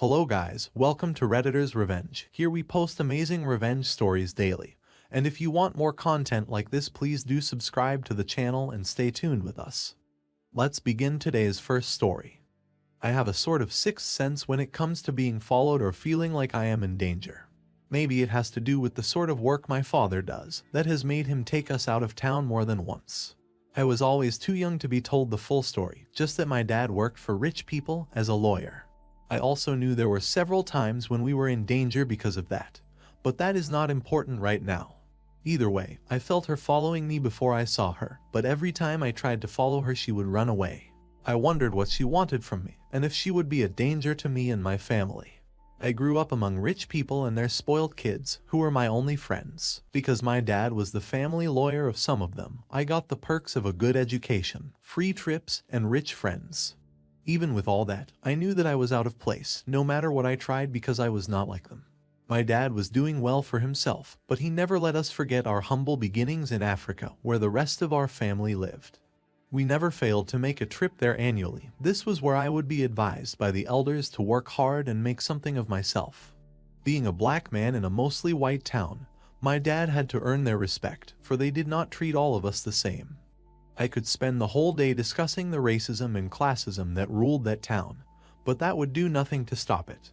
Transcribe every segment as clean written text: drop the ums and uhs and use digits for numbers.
Hello guys, welcome to Redditor's Revenge. Here we post amazing revenge stories daily. And if you want more content like this, please do subscribe to the channel and stay tuned with us. Let's begin today's first story. I have a sort of sixth sense when it comes to being followed or feeling like I am in danger. Maybe it has to do with the sort of work my father does that has made him take us out of town more than once. I was always too young to be told the full story, just that my dad worked for rich people as a lawyer. I also knew there were several times when we were in danger because of that, but that is not important right now. Either way, I felt her following me before I saw her, but every time I tried to follow her she would run away. I wondered what she wanted from me, and if she would be a danger to me and my family. I grew up among rich people and their spoiled kids, who were my only friends. Because my dad was the family lawyer of some of them, I got the perks of a good education, free trips, and rich friends. Even with all that, I knew that I was out of place, no matter what I tried, because I was not like them. My dad was doing well for himself, but he never let us forget our humble beginnings in Africa, where the rest of our family lived. We never failed to make a trip there annually. This was where I would be advised by the elders to work hard and make something of myself. Being a black man in a mostly white town, my dad had to earn their respect, for they did not treat all of us the same. I could spend the whole day discussing the racism and classism that ruled that town, but that would do nothing to stop it.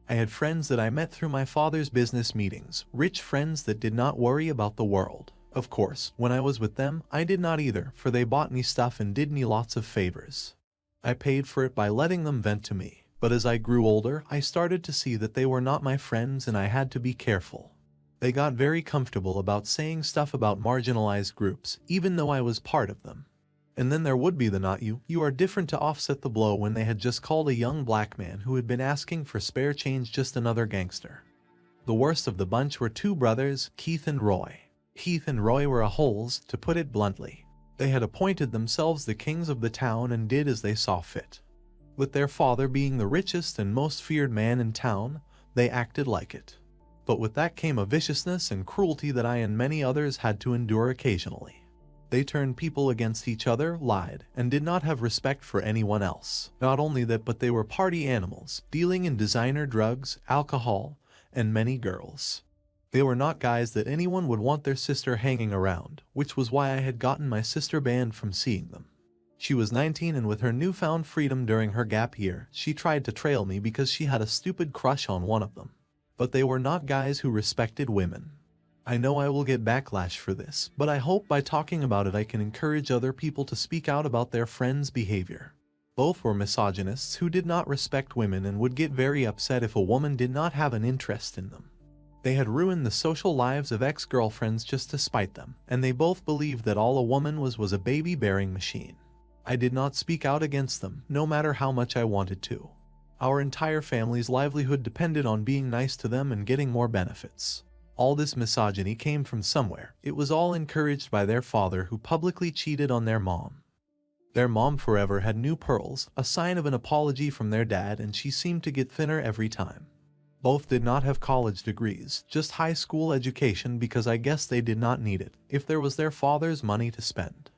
I had friends that I met through my father's business meetings, rich friends that did not worry about the world. Of course, when I was with them, I did not either, for they bought me stuff and did me lots of favors. I paid for it by letting them vent to me, but as I grew older, I started to see that they were not my friends and I had to be careful. They got very comfortable about saying stuff about marginalized groups, even though I was part of them. And then there would be the "not you, you are different" to offset the blow when they had just called a young black man who had been asking for spare change just another gangster. The worst of the bunch were two brothers, Keith and Roy. Keith and Roy were a holes, to put it bluntly. They had appointed themselves the kings of the town and did as they saw fit. With their father being the richest and most feared man in town, they acted like it. But with that came a viciousness and cruelty that I and many others had to endure occasionally. They turned people against each other, lied, and did not have respect for anyone else. Not only that, but they were party animals, dealing in designer drugs, alcohol, and many girls. They were not guys that anyone would want their sister hanging around, which was why I had gotten my sister banned from seeing them. She was 19 and with her newfound freedom during her gap year, she tried to trail me because she had a stupid crush on one of them. But they were not guys who respected women. I know I will get backlash for this, but I hope by talking about it I can encourage other people to speak out about their friends' behavior. Both were misogynists who did not respect women and would get very upset if a woman did not have an interest in them. They had ruined the social lives of ex-girlfriends just to spite them, and they both believed that all a woman was a baby-bearing machine. I did not speak out against them, no matter how much I wanted to. Our entire family's livelihood depended on being nice to them and getting more benefits. All this misogyny came from somewhere. It was all encouraged by their father, who publicly cheated on their mom. Their mom forever had new pearls, a sign of an apology from their dad, and she seemed to get thinner every time. Both did not have college degrees, just high school education, because I guess they did not need it, if there was their father's money to spend.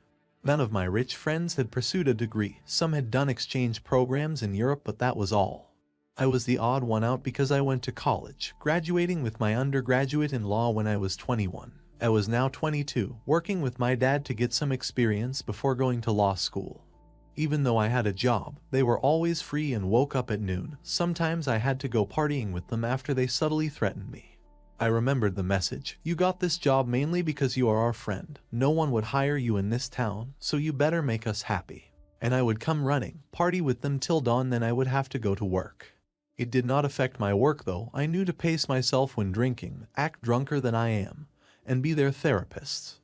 None of my rich friends had pursued a degree. Some had done exchange programs in Europe, but that was all. I was the odd one out because I went to college, graduating with my undergraduate in law when I was 21. I was now 22, working with my dad to get some experience before going to law school. Even though I had a job, they were always free and woke up at noon. Sometimes I had to go partying with them after they subtly threatened me. I remembered the message: "You got this job mainly because you are our friend. No one would hire you in this town, so you better make us happy." And I would come running, party with them till dawn, then I would have to go to work. It did not affect my work though. I knew to pace myself when drinking, act drunker than I am, and be their therapists.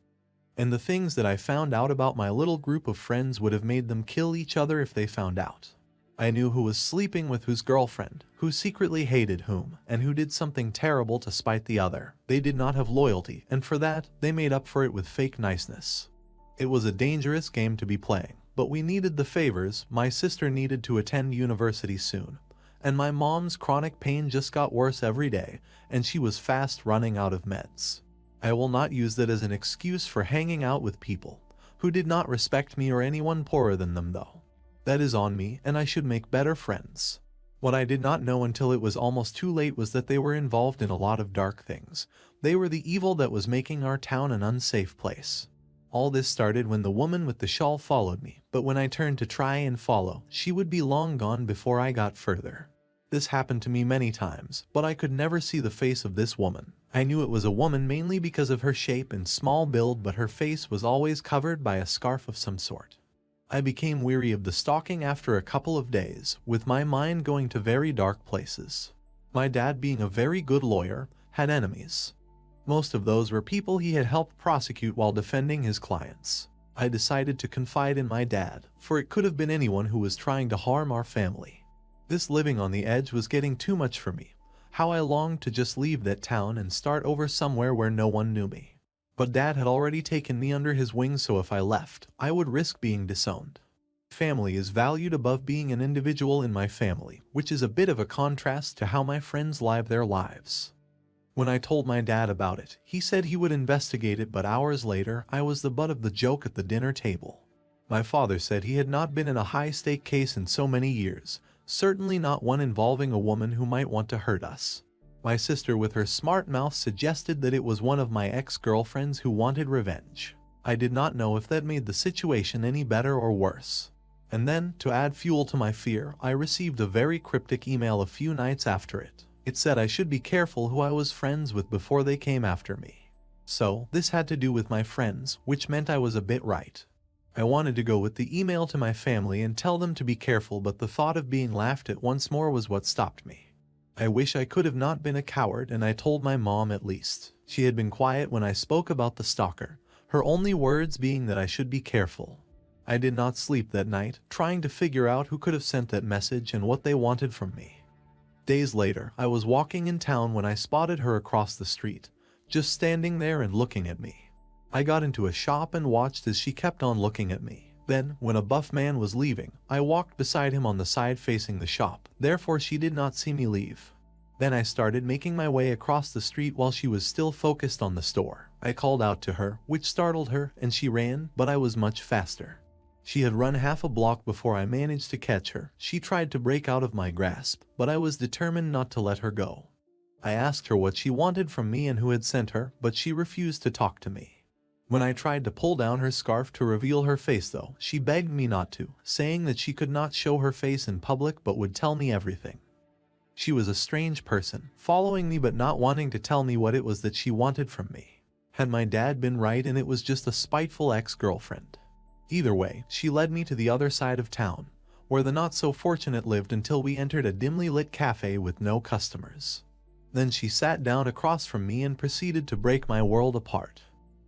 And the things that I found out about my little group of friends would have made them kill each other if they found out. I knew who was sleeping with whose girlfriend, who secretly hated whom, and who did something terrible to spite the other. They did not have loyalty, and for that, they made up for it with fake niceness. It was a dangerous game to be playing, but we needed the favors. My sister needed to attend university soon, and my mom's chronic pain just got worse every day, and she was fast running out of meds. I will not use that as an excuse for hanging out with people who did not respect me or anyone poorer than them though. That is on me, and I should make better friends. What I did not know until it was almost too late was that they were involved in a lot of dark things. They were the evil that was making our town an unsafe place. All this started when the woman with the shawl followed me, but when I turned to try and follow, she would be long gone before I got further. This happened to me many times, but I could never see the face of this woman. I knew it was a woman mainly because of her shape and small build, but her face was always covered by a scarf of some sort. I became weary of the stalking after a couple of days, with my mind going to very dark places. My dad, being a very good lawyer, had enemies. Most of those were people he had helped prosecute while defending his clients. I decided to confide in my dad, for it could have been anyone who was trying to harm our family. This living on the edge was getting too much for me. How I longed to just leave that town and start over somewhere where no one knew me. But Dad had already taken me under his wing, so if I left, I would risk being disowned. Family is valued above being an individual in my family, which is a bit of a contrast to how my friends live their lives. When I told my dad about it, he said he would investigate it, but hours later, I was the butt of the joke at the dinner table. My father said he had not been in a high-stake case in so many years, certainly not one involving a woman who might want to hurt us. My sister, with her smart mouth, suggested that it was one of my ex-girlfriends who wanted revenge. I did not know if that made the situation any better or worse. And then, to add fuel to my fear, I received a very cryptic email a few nights after it. It said I should be careful who I was friends with before they came after me. So, this had to do with my friends, which meant I was a bit right. I wanted to go with the email to my family and tell them to be careful, but the thought of being laughed at once more was what stopped me. I wish I could have not been a coward, and I told my mom at least. She had been quiet when I spoke about the stalker, her only words being that I should be careful. I did not sleep that night, trying to figure out who could have sent that message and what they wanted from me. Days later, I was walking in town when I spotted her across the street, just standing there and looking at me. I got into a shop and watched as she kept on looking at me. Then, when a buff man was leaving, I walked beside him on the side facing the shop, therefore she did not see me leave. Then I started making my way across the street while she was still focused on the store. I called out to her, which startled her, and she ran, but I was much faster. She had run half a block before I managed to catch her. She tried to break out of my grasp, but I was determined not to let her go. I asked her what she wanted from me and who had sent her, but she refused to talk to me. When I tried to pull down her scarf to reveal her face though, she begged me not to, saying that she could not show her face in public but would tell me everything. She was a strange person, following me but not wanting to tell me what it was that she wanted from me. Had my dad been right and it was just a spiteful ex-girlfriend? Either way, she led me to the other side of town, where the not-so-fortunate lived, until we entered a dimly lit cafe with no customers. Then she sat down across from me and proceeded to break my world apart.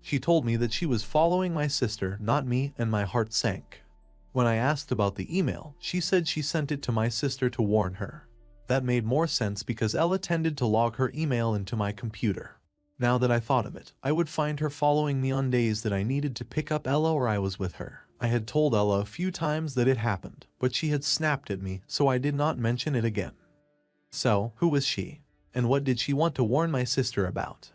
She told me that she was following my sister, not me, and my heart sank. When I asked about the email, she said she sent it to my sister to warn her. That made more sense because Ella tended to log her email into my computer. Now that I thought of it, I would find her following me on days that I needed to pick up Ella or I was with her. I had told Ella a few times that it happened, but she had snapped at me, so I did not mention it again. So, who was she? And what did she want to warn my sister about?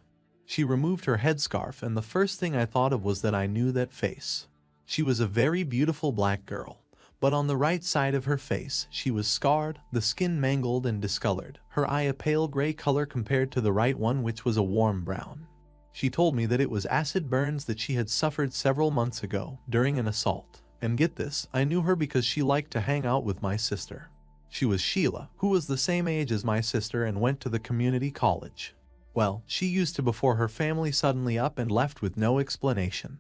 She removed her headscarf, and the first thing I thought of was that I knew that face. She was a very beautiful black girl, but on the right side of her face, she was scarred, the skin mangled and discolored, her eye a pale gray color compared to the right one, which was a warm brown. She told me that it was acid burns that she had suffered several months ago during an assault. And get this, I knew her because she liked to hang out with my sister. She was Sheila, who was the same age as my sister and went to the community college. Well, she used to before her family suddenly up and left with no explanation.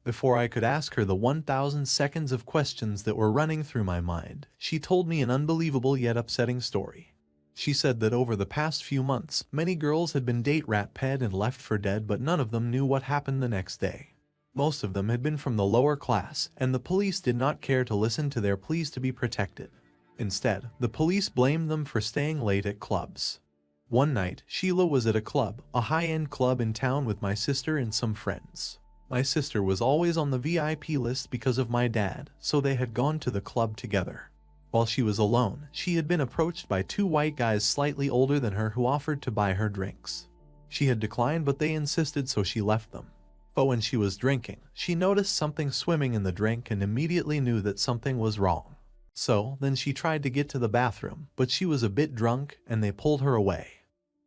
Before I could ask her the 1,000 seconds of questions that were running through my mind, she told me an unbelievable yet upsetting story. She said that over the past few months, many girls had been date raped and left for dead, but none of them knew what happened the next day. Most of them had been from the lower class, and the police did not care to listen to their pleas to be protected. Instead, the police blamed them for staying late at clubs. One night, Sheila was at a club, a high-end club in town, with my sister and some friends. My sister was always on the VIP list because of my dad, so they had gone to the club together. While she was alone, she had been approached by two white guys slightly older than her who offered to buy her drinks. She had declined, but they insisted, so she left them. But when she was drinking, she noticed something swimming in the drink and immediately knew that something was wrong. So, then she tried to get to the bathroom, but she was a bit drunk and they pulled her away.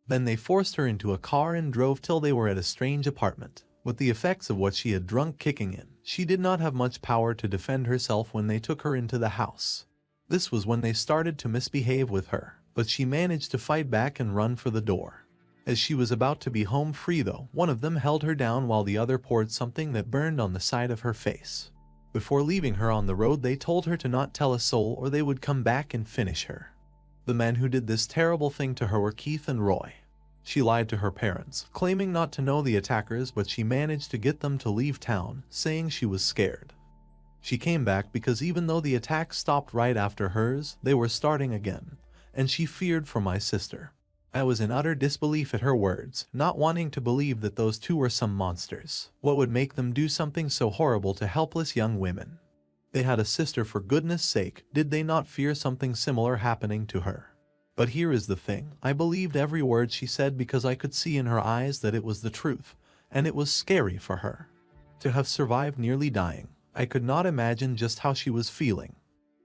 Then they forced her into a car and drove till they were at a strange apartment. With the effects of what she had drunk kicking in, she did not have much power to defend herself when they took her into the house. This was when they started to misbehave with her, but she managed to fight back and run for the door. As she was about to be home free though, one of them held her down while the other poured something that burned on the side of her face. Before leaving her on the road, they told her to not tell a soul or they would come back and finish her. The men who did this terrible thing to her were Keith and Roy. She lied to her parents, claiming not to know the attackers, but she managed to get them to leave town, saying she was scared. She came back because even though the attacks stopped right after hers, they were starting again, and she feared for my sister. I was in utter disbelief at her words, not wanting to believe that those two were some monsters. What would make them do something so horrible to helpless young women? They had a sister, for goodness sake, did they not fear something similar happening to her? But here is the thing, I believed every word she said because I could see in her eyes that it was the truth, and it was scary for her. To have survived nearly dying, I could not imagine just how she was feeling.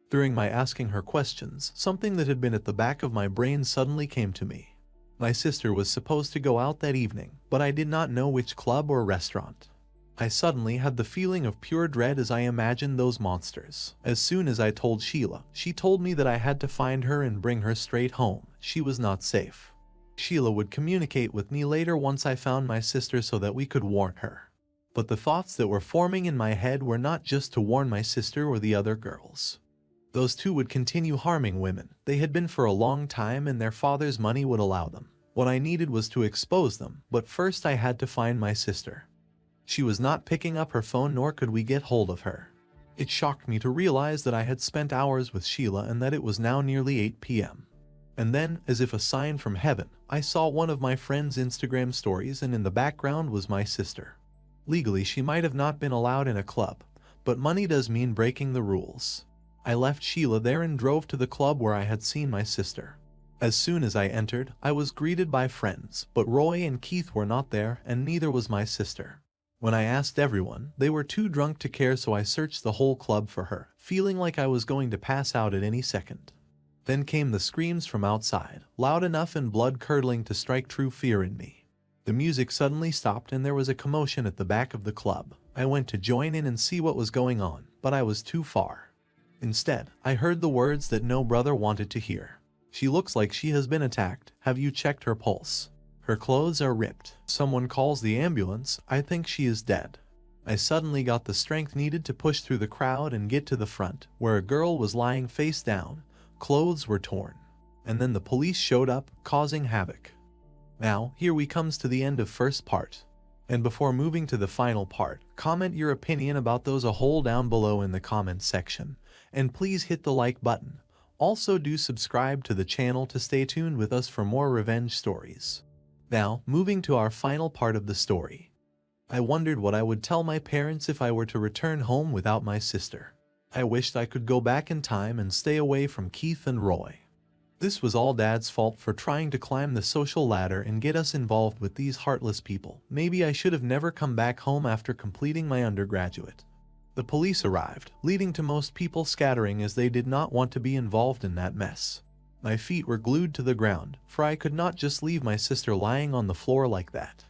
During my asking her questions, something that had been at the back of my brain suddenly came to me. My sister was supposed to go out that evening, but I did not know which club or restaurant. I suddenly had the feeling of pure dread as I imagined those monsters. As soon as I told Sheila, she told me that I had to find her and bring her straight home. She was not safe. Sheila would communicate with me later once I found my sister so that we could warn her. But the thoughts that were forming in my head were not just to warn my sister or the other girls. Those two would continue harming women. They had been for a long time and their father's money would allow them. What I needed was to expose them, but first I had to find my sister. She was not picking up her phone, nor could we get hold of her. It shocked me to realize that I had spent hours with Sheila and that it was now nearly 8 p.m. And then, as if a sign from heaven, I saw one of my friend's Instagram stories and in the background was my sister. Legally, she might have not been allowed in a club, but money does mean breaking the rules. I left Sheila there and drove to the club where I had seen my sister. As soon as I entered, I was greeted by friends, but Roy and Keith were not there and neither was my sister. When I asked everyone, they were too drunk to care, so I searched the whole club for her, feeling like I was going to pass out at any second. Then came the screams from outside, loud enough and blood-curdling to strike true fear in me. The music suddenly stopped and there was a commotion at the back of the club. I went to join in and see what was going on, but I was too far. Instead, I heard the words that no brother wanted to hear. She looks like she has been attacked. Have you checked her pulse? Her clothes are ripped. Someone calls the ambulance. I think she is dead. I suddenly got the strength needed to push through the crowd and get to the front, where a girl was lying face down. Clothes were torn. And then the police showed up, causing havoc. Now, here we comes to the end of first part. And before moving to the final part, comment your opinion about those a whole down below in the comments section. And please hit the like button. Also do subscribe to the channel to stay tuned with us for more revenge stories. Now, moving to our final part of the story. I wondered what I would tell my parents if I were to return home without my sister. I wished I could go back in time and stay away from Keith and Roy. This was all Dad's fault for trying to climb the social ladder and get us involved with these heartless people. Maybe I should have never come back home after completing my undergraduate. The police arrived, leading to most people scattering as they did not want to be involved in that mess. My feet were glued to the ground, for I could not just leave my sister lying on the floor like that.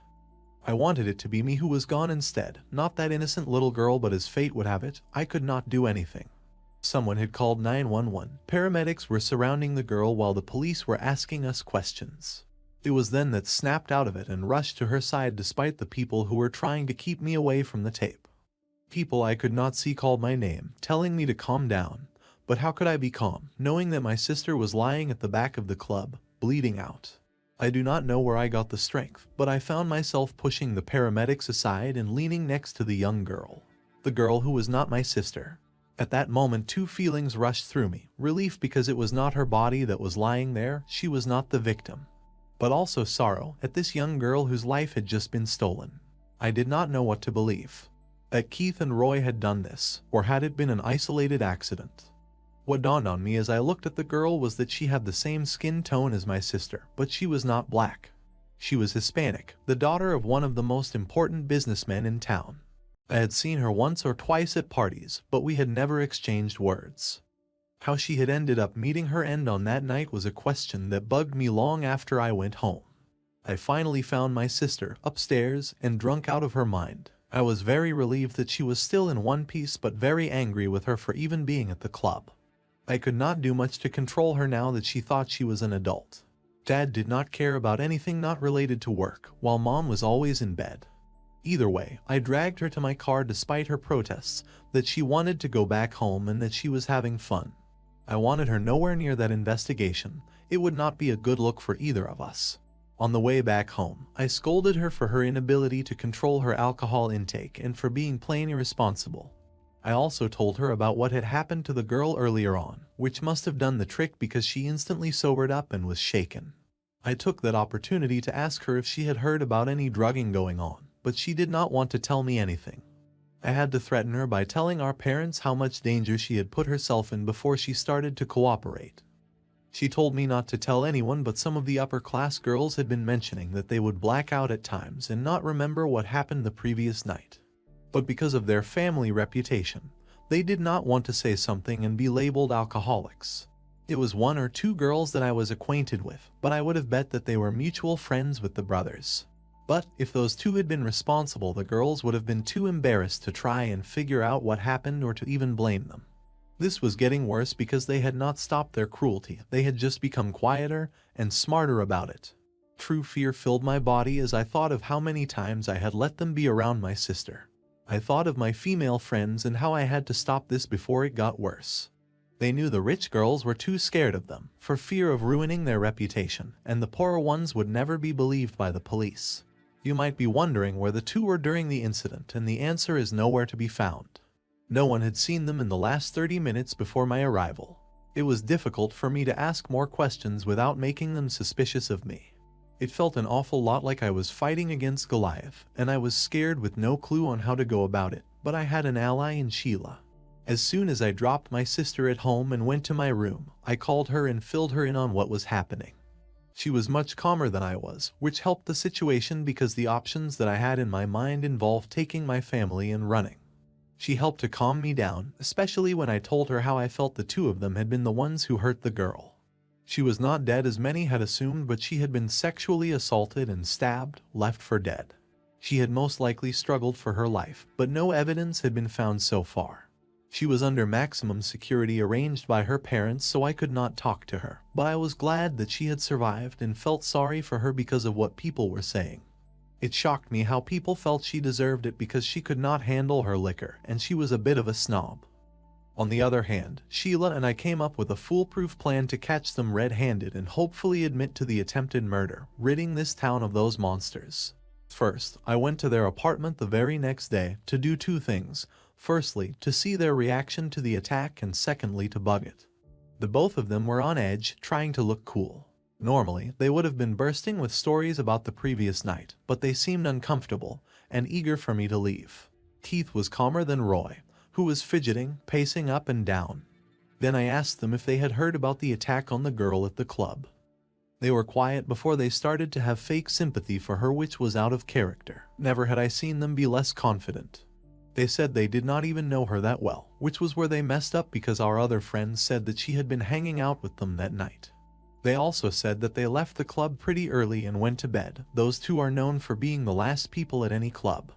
I wanted it to be me who was gone instead, not that innocent little girl, but as fate would have it, I could not do anything. Someone had called 911. Paramedics were surrounding the girl while the police were asking us questions. It was then that snapped out of it and rushed to her side despite the people who were trying to keep me away from the tape. People I could not see called my name, telling me to calm down. But how could I be calm, knowing that my sister was lying at the back of the club, bleeding out? I do not know where I got the strength, but I found myself pushing the paramedics aside and leaning next to the young girl. The girl who was not my sister. At that moment, two feelings rushed through me. Relief because it was not her body that was lying there, she was not the victim. But also sorrow at this young girl whose life had just been stolen. I did not know what to believe. That Keith and Roy had done this, or had it been an isolated accident? What dawned on me as I looked at the girl was that she had the same skin tone as my sister, but she was not black. She was Hispanic, the daughter of one of the most important businessmen in town. I had seen her once or twice at parties, but we had never exchanged words. How she had ended up meeting her end on that night was a question that bugged me long after I went home. I finally found my sister upstairs and drunk out of her mind. I was very relieved that she was still in one piece, but very angry with her for even being at the club. I could not do much to control her now that she thought she was an adult. Dad did not care about anything not related to work, while Mom was always in bed. Either way, I dragged her to my car despite her protests that she wanted to go back home and that she was having fun. I wanted her nowhere near that investigation. It would not be a good look for either of us. On the way back home, I scolded her for her inability to control her alcohol intake and for being plain irresponsible. I also told her about what had happened to the girl earlier on, which must have done the trick because she instantly sobered up and was shaken. I took that opportunity to ask her if she had heard about any drugging going on, but she did not want to tell me anything. I had to threaten her by telling our parents how much danger she had put herself in before she started to cooperate. She told me not to tell anyone, but some of the upper-class girls had been mentioning that they would black out at times and not remember what happened the previous night. But because of their family reputation, they did not want to say something and be labeled alcoholics. It was 1 or 2 girls that I was acquainted with, but I would have bet that they were mutual friends with the brothers. But if those 2 had been responsible, the girls would have been too embarrassed to try and figure out what happened or to even blame them. This was getting worse because they had not stopped their cruelty, they had just become quieter and smarter about it. True fear filled my body as I thought of how many times I had let them be around my sister. I thought of my female friends and how I had to stop this before it got worse. They knew the rich girls were too scared of them, for fear of ruining their reputation, and the poorer ones would never be believed by the police. You might be wondering where the 2 were during the incident, and the answer is nowhere to be found. No one had seen them in the last 30 minutes before my arrival. It was difficult for me to ask more questions without making them suspicious of me. It felt an awful lot like I was fighting against Goliath, and I was scared with no clue on how to go about it, but I had an ally in Sheila. As soon as I dropped my sister at home and went to my room, I called her and filled her in on what was happening. She was much calmer than I was, which helped the situation because the options that I had in my mind involved taking my family and running. She helped to calm me down, especially when I told her how I felt the 2 of them had been the ones who hurt the girl. She was not dead as many had assumed, but she had been sexually assaulted and stabbed, left for dead. She had most likely struggled for her life, but no evidence had been found so far. She was under maximum security arranged by her parents, so I could not talk to her, but I was glad that she had survived and felt sorry for her because of what people were saying. It shocked me how people felt she deserved it because she could not handle her liquor and she was a bit of a snob. On the other hand, Sheila and I came up with a foolproof plan to catch them red-handed and hopefully admit to the attempted murder, ridding this town of those monsters. First, I went to their apartment the very next day to do 2 things. Firstly, to see their reaction to the attack, and secondly, to bug it. The both of them were on edge, trying to look cool. Normally, they would have been bursting with stories about the previous night, but they seemed uncomfortable and eager for me to leave. Keith was calmer than Roy, who was fidgeting, pacing up and down. Then I asked them if they had heard about the attack on the girl at the club. They were quiet before they started to have fake sympathy for her, which was out of character. Never had I seen them be less confident. They said they did not even know her that well, which was where they messed up because our other friends said that she had been hanging out with them that night. They also said that they left the club pretty early and went to bed. Those 2 are known for being the last people at any club.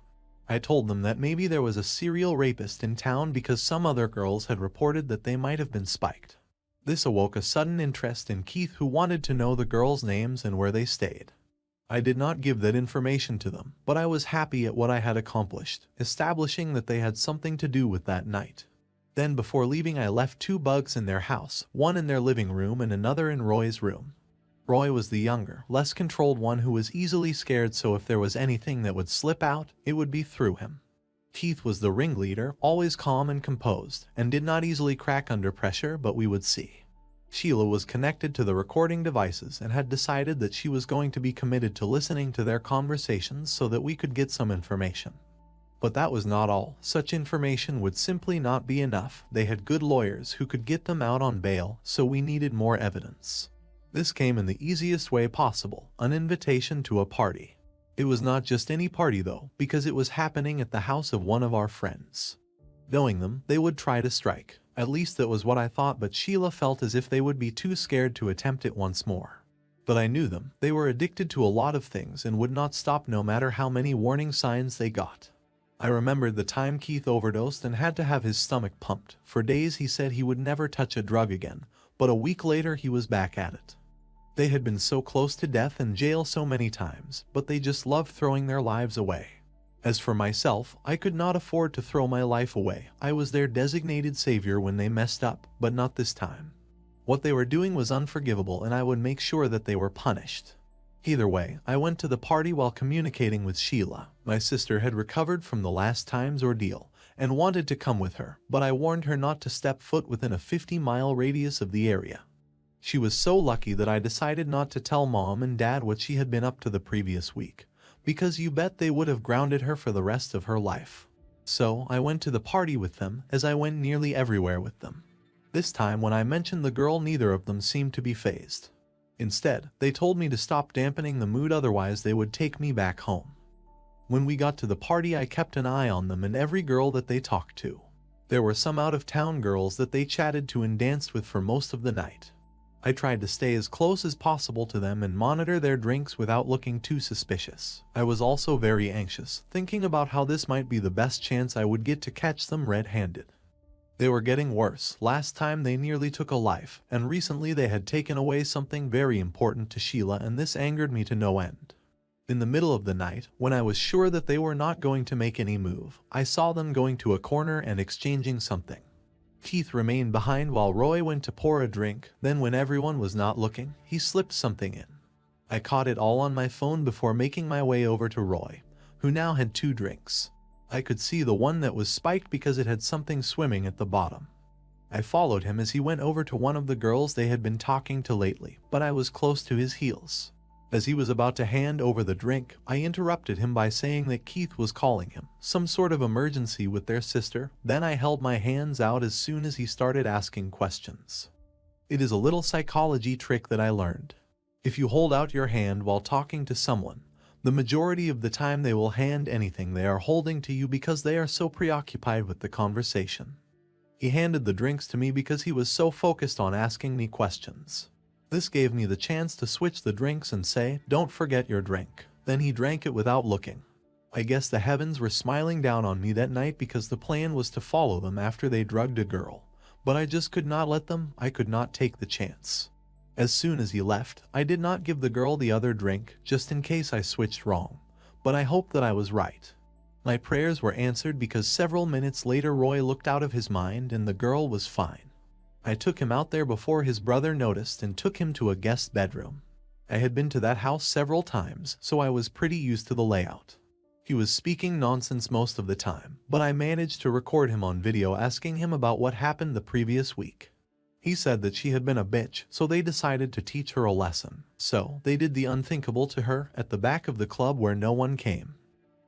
I told them that maybe there was a serial rapist in town because some other girls had reported that they might have been spiked. This awoke a sudden interest in Keith, who wanted to know the girls' names and where they stayed. I did not give that information to them, but I was happy at what I had accomplished, establishing that they had something to do with that night. Then before leaving, I left 2 bugs in their house, one in their living room and another in Roy's room. Roy was the younger, less controlled one who was easily scared, so if there was anything that would slip out, it would be through him. Keith was the ringleader, always calm and composed, and did not easily crack under pressure, but we would see. Sheila was connected to the recording devices and had decided that she was going to be committed to listening to their conversations so that we could get some information. But that was not all. Such information would simply not be enough. They had good lawyers who could get them out on bail, so we needed more evidence. This came in the easiest way possible, an invitation to a party. It was not just any party though, because it was happening at the house of one of our friends. Knowing them, they would try to strike. At least that was what I thought, but Sheila felt as if they would be too scared to attempt it once more. But I knew them. They were addicted to a lot of things and would not stop no matter how many warning signs they got. I remembered the time Keith overdosed and had to have his stomach pumped. For days he said he would never touch a drug again, but a week later he was back at it. They had been so close to death and jail so many times, but they just loved throwing their lives away. As for myself, I could not afford to throw my life away. I was their designated savior when they messed up, but not this time. What they were doing was unforgivable and I would make sure that they were punished. Either way, I went to the party while communicating with Sheila. My sister had recovered from the last time's ordeal and wanted to come with her, but I warned her not to step foot within a 50-mile radius of the area. She was so lucky that I decided not to tell Mom and Dad what she had been up to the previous week, because you bet they would have grounded her for the rest of her life. So I went to the party with them, as I went nearly everywhere with them. This time when I mentioned the girl, neither of them seemed to be fazed. Instead, they told me to stop dampening the mood, otherwise they would take me back home. When we got to the party, I kept an eye on them and every girl that they talked to. There were some out-of-town girls that they chatted to and danced with for most of the night. I tried to stay as close as possible to them and monitor their drinks without looking too suspicious. I was also very anxious, thinking about how this might be the best chance I would get to catch them red-handed. They were getting worse. Last time they nearly took a life, and recently they had taken away something very important to Sheila, and this angered me to no end. In the middle of the night, when I was sure that they were not going to make any move, I saw them going to a corner and exchanging something. Keith remained behind while Roy went to pour a drink. Then when everyone was not looking, he slipped something in. I caught it all on my phone before making my way over to Roy, who now had 2 drinks. I could see the one that was spiked because it had something swimming at the bottom. I followed him as he went over to one of the girls they had been talking to lately, but I was close to his heels. As he was about to hand over the drink, I interrupted him by saying that Keith was calling him, some sort of emergency with their sister. Then I held my hands out as soon as he started asking questions. It is a little psychology trick that I learned. If you hold out your hand while talking to someone, the majority of the time they will hand anything they are holding to you because they are so preoccupied with the conversation. He handed the drinks to me because he was so focused on asking me questions. This gave me the chance to switch the drinks and say, "Don't forget your drink." Then he drank it without looking. I guess the heavens were smiling down on me that night because the plan was to follow them after they drugged a girl. But I just could not let them. I could not take the chance. As soon as he left, I did not give the girl the other drink, just in case I switched wrong. But I hoped that I was right. My prayers were answered because several minutes later Roy looked out of his mind and the girl was fine. I took him out there before his brother noticed and took him to a guest bedroom. I had been to that house several times, so I was pretty used to the layout. He was speaking nonsense most of the time, but I managed to record him on video asking him about what happened the previous week. He said that she had been a bitch, so they decided to teach her a lesson. So, they did the unthinkable to her at the back of the club where no one came.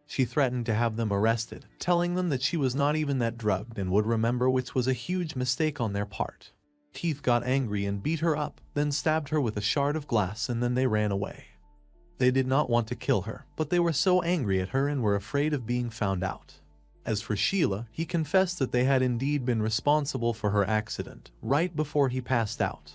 She threatened to have them arrested, telling them that she was not even that drugged and would remember, which was a huge mistake on their part. Keith got angry and beat her up, then stabbed her with a shard of glass, and then they ran away. They did not want to kill her, but they were so angry at her and were afraid of being found out. As for Sheila, he confessed that they had indeed been responsible for her accident, right before he passed out.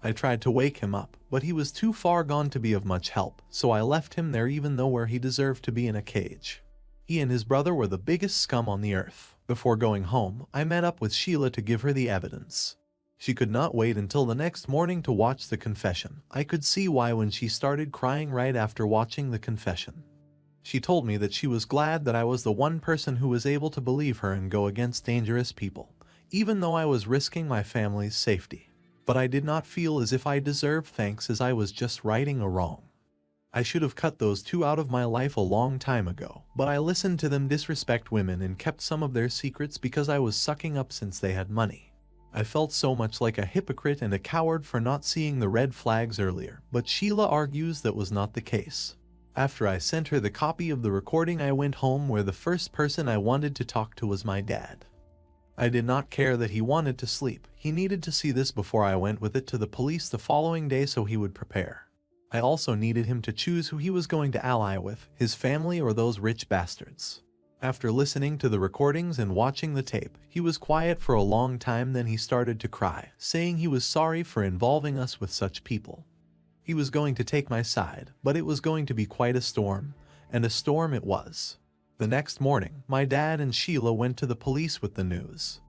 I tried to wake him up, but he was too far gone to be of much help, so I left him there even though where he deserved to be, in a cage. He and his brother were the biggest scum on the earth. Before going home, I met up with Sheila to give her the evidence. She could not wait until the next morning to watch the confession. I could see why when she started crying right after watching the confession. She told me that she was glad that I was the one person who was able to believe her and go against dangerous people, even though I was risking my family's safety. But I did not feel as if I deserved thanks, as I was just righting a wrong. I should have cut those 2 out of my life a long time ago, but I listened to them disrespect women and kept some of their secrets because I was sucking up since they had money. I felt so much like a hypocrite and a coward for not seeing the red flags earlier, but Sheila argues that was not the case. After I sent her the copy of the recording, I went home where the first person I wanted to talk to was my dad. I did not care that he wanted to sleep. He needed to see this before I went with it to the police the following day so he would prepare. I also needed him to choose who he was going to ally with, his family or those rich bastards. After listening to the recordings and watching the tape, he was quiet for a long time, then he started to cry, saying he was sorry for involving us with such people. He was going to take my side, but it was going to be quite a storm, and a storm it was. The next morning, my dad and Sheila went to the police with the news.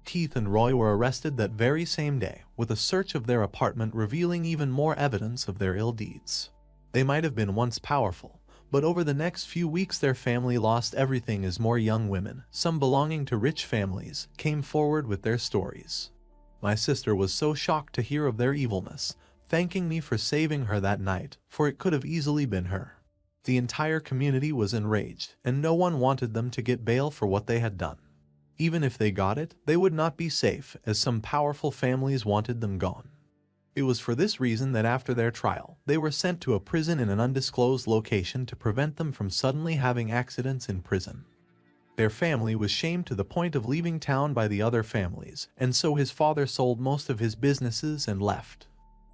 Keith and Roy were arrested that very same day, with a search of their apartment revealing even more evidence of their ill deeds. They might have been once powerful, but over the next few weeks their family lost everything as more young women, some belonging to rich families, came forward with their stories. My sister was so shocked to hear of their evilness, thanking me for saving her that night, for it could have easily been her. The entire community was enraged, and no one wanted them to get bail for what they had done. Even if they got it, they would not be safe, as some powerful families wanted them gone. It was for this reason that after their trial, they were sent to a prison in an undisclosed location to prevent them from suddenly having accidents in prison. Their family was shamed to the point of leaving town by the other families, and so his father sold most of his businesses and left.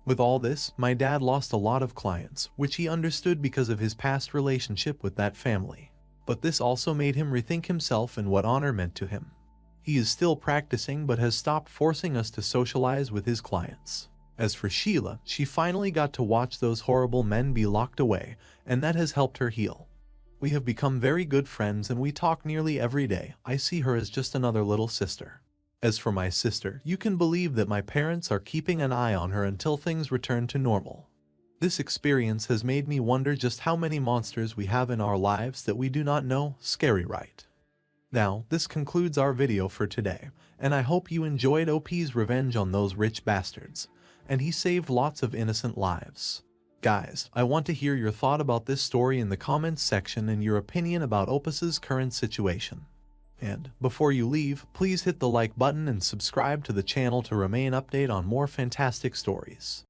With all this, my dad lost a lot of clients, which he understood because of his past relationship with that family. But this also made him rethink himself and what honor meant to him. He is still practicing but has stopped forcing us to socialize with his clients. As for Sheila, she finally got to watch those horrible men be locked away, and that has helped her heal. We have become very good friends and we talk nearly every day. I see her as just another little sister. As for my sister, you can believe that my parents are keeping an eye on her until things return to normal. This experience has made me wonder just how many monsters we have in our lives that we do not know. Scary, right? Now, this concludes our video for today, and I hope you enjoyed OP's revenge on those rich bastards, and he saved lots of innocent lives. Guys, I want to hear your thought about this story in the comments section and your opinion about Opus's current situation. And before you leave, please hit the like button and subscribe to the channel to remain updated on more fantastic stories.